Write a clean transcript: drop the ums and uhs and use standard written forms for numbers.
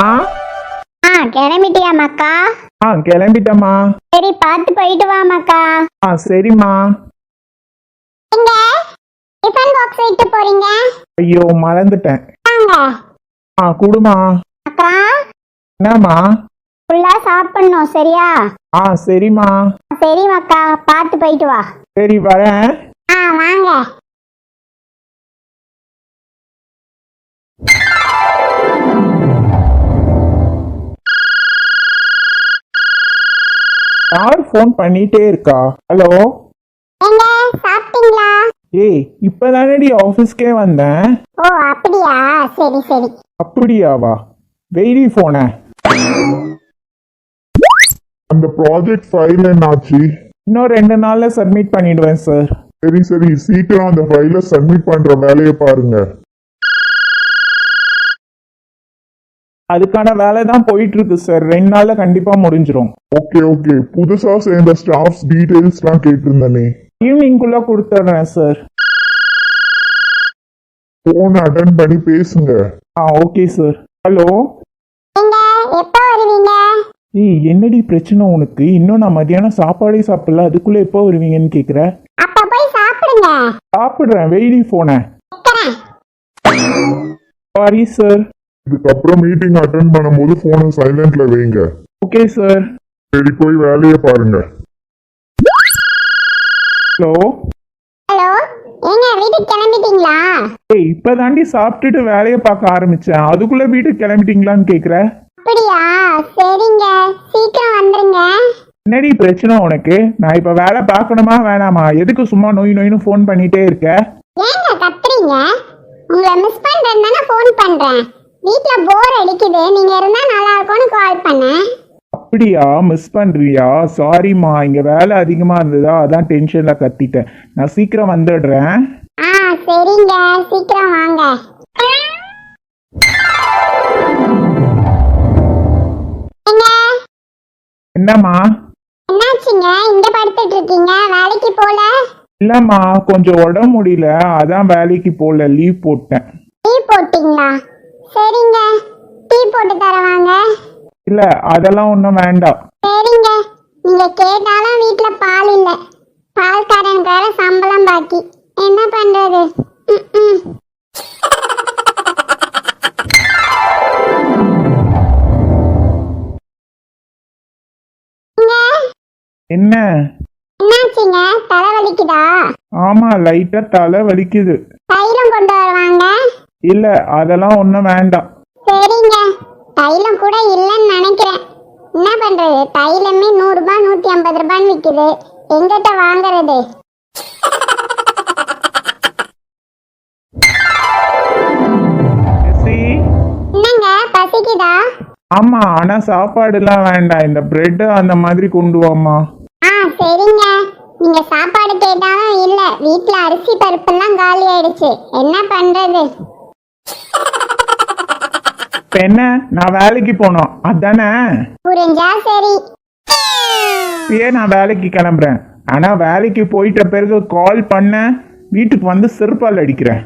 ஆ கிளம்பிட்டியா மக்கா? கிளம்பிட்டம்மா. சரி, பார்த்து போயிட்டு வா மக்கா. சரிம்மா. எங்க டிஃபன் பாக்ஸ் விட்டு போறீங்க? ஐயோ மறந்துட்டேன். வாங்க. குடுமா. அக்கா, என்னம்மா? ஃபுல்லா சாப்பிடணும் சரியா? சரிம்மா. சரி மக்கா, பார்த்து போயிட்டு வா. சரி வரேன். வாங்க. யார் ஃபோன் பண்ணிட்டே இருக்கா? ஹலோ. எங்க சாப்பிட்டீங்களா? ஏய் இப்பதானடி ஆபீஸ்க்கே வந்தேன். ஓ அப்படியா, சரி சரி. அப்படியாவா? வெயிடி போன. அந்த ப்ராஜெக்ட் ஃபைல் என்னாச்சு? இன்னும் 2 நாள்ல சப்மிட் பண்ணிடுவேன் சார். சரி சரி, சீக்கிரம் அந்த ஃபைலை சப்மிட் பண்ற வேலையை பாருங்க. அதுக்கான வேலை தான் போயிட்டு இருக்கு சார். 2 நாள்ல கண்டிப்பா முடிஞ்சிரும். ஓகே ஓகே, புதுசா சேர்ந்த ஸ்டாஃப்ஸ் டீடைல்ஸ்லாம் கேட்டிருந்தனே. ஈவினிங்குள்ள கொடுத்துட்றேன் சார். போன் அட்டன் பண்ணி பேசுங்க. Okay sir. ஹலோ. எங்க எப்போ வருவீங்க? ஏய் என்னடி பிரச்சனை உனக்கு? இன்னும் நான் மதியானம் சாப்பாடே சாப்பிடல, அதுக்குள்ள எப்போ வருவீங்கன்னு கேக்குற? அப்ப போய் சாப்பிடுங்க. சாப்பிடுறேன், வெயிடி போன. Sorry sir. இதுக்கப்புறம் மீட்டிங் அட்டன் பண்ணும்போது போனை சைலண்ட்ல வைங்க. Okay sir. சரி, போய் வேலையை பாருங்க. ஹலோ. ஹலோ, ஏங்க வீட்டுக்கு கிளம்பிட்டீங்களா? ஏய் இப்பதாண்டி சாப்பிட்டுட்டு வேலையை பார்க்க ஆரம்பிச்சேன், அதுக்குள்ள வீட்டுக்கு கிளம்பிட்டீங்களான்னு கேக்குற? அப்படியா, சரிங்க, சீக்கிரம் வந்துருங்க. என்னடி பிரச்சனை உனக்கு? நான் இப்ப வேலை பார்க்கணுமா வேணாமா? எதுக்கு சும்மா நோய் நோயின்னு ஃபோன் பண்ணிட்டே இருக்க? ஏங்க கத்துறீங்க? உங்களை மிஸ் பண்றேன்னு தானே ஃபோன் பண்றேன். வீட்ல போர் அடிக்குது, நீங்க இருந்தா நல்லா இருக்கும்னு கால் பண்ணேன். அப்படியா? மிஸ் பண்றியா? சாரிம்மா, இங்க வேலை அதிகமா இருந்ததா, அதான் டென்ஷன்ல கத்திட்டேன். நான் சீக்கிரம் வந்துடுறேன். சரிங்க, சீக்கிரம் வாங்க. என்னம்மா? என்னாச்சுங்க இங்க படுத்துட்டு இருக்கீங்க? வேலைக்கு போல? இல்லம்மா, கொஞ்சம் உடம்பு முடியல, அதான் வேலைக்கு போல, லீவ் போட்டேன். டீ போட்டீங்களா? சரிங்க, டீ போட்டு தரவாங்க. இல்ல அதெல்லாம் ஒன்றும் வேண்டாம். சரிங்க, நீங்க கேட்டாலும் வீட்ல பால் இல்ல. பால்காரனுக்கு வேற சம்பளம் பாக்கி, என்ன பண்றது? என்ன? என்னாச்சுங்க, தலை வலிக்குதா? ஆமா, லைட்டா தலை வலிக்குது. தைலம் கொண்டு வருவாங்க. இல்ல அதெல்லாம் ஒன்றும் வேண்டாம். சரிங்க, தைலம் கூட இல்லைன்னு நினைக்கிறேன். என்ன பண்றது, தைலமே 100 ரூபாய் 150 ரூபான்னு விக்குது, எங்கிட்ட வாங்குறது? என்னங்க பசிக்குதா? ஆமா, ஆனா சாப்பாடுலாம் வேண்டாம், இந்த பிரெட் அந்த மாதிரி கொண்டு வாமா. சரிங்க, நீங்க சாப்பாடு கேட்டாலும் இல்ல, வீட்ல அரிசி பருப்பெல்லாம் காலி ஆயிடுச்சு, என்ன பண்றது? என்ன, நான் வேலைக்கு போனோம் அதானே? புரிஞ்சா சரி. நான் வேலைக்கு கிளம்புறேன். ஆனா வேலைக்கு போயிட்ட பிறகு கால் பண்ண, வீட்டுக்கு வந்து செருப்பால் அடிக்கிறேன்.